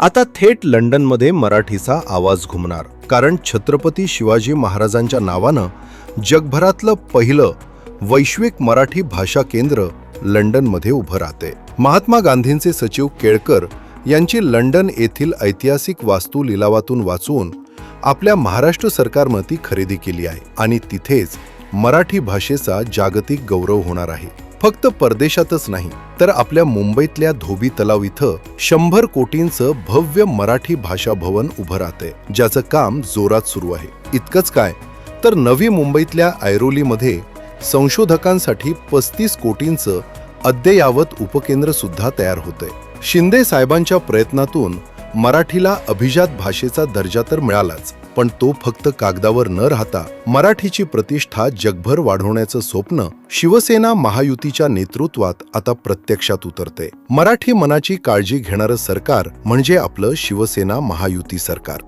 आता थेट लंडनमध्ये मराठीचा आवाज घुमणार, कारण छत्रपती शिवाजी महाराजांच्या नावानं जगभरातलं पहिलं वैश्विक मराठी भाषा केंद्र लंडनमध्ये उभं राहते. महात्मा गांधींचे सचिव केळकर यांची लंडन येथील ऐतिहासिक वास्तू लिलावातून वाचून आपल्या महाराष्ट्र सरकारनं ती खरेदी केली आहे आणि तिथेच मराठी भाषेचा जागतिक गौरव होणार आहे. फक्त परदेशातच नाही, तर आपल्या मुंबईतल्या धोबी तलाव इथं 100 कोटींचं भव्य मराठी भाषा भवन उभं राहतंय, ज्याचं काम जोरात सुरू आहे. इतकंच काय, तर नवी मुंबईतल्या ऐरोलीमध्ये संशोधकांसाठी 35 कोटींचं अद्ययावत उपकेंद्र सुद्धा तयार होतंय. शिंदे साहेबांच्या प्रयत्नातून मराठीला अभिजात भाषेचा दर्जा तर मिळालाच, पण तो फक्त कागदावर न राहता मराठीची प्रतिष्ठा जगभर वाढवण्याचं स्वप्न शिवसेना महायुतीच्या नेतृत्वात आता प्रत्यक्षात उतरते. मराठी मनाची काळजी घेणारं सरकार म्हणजे आपलं शिवसेना महायुती सरकार.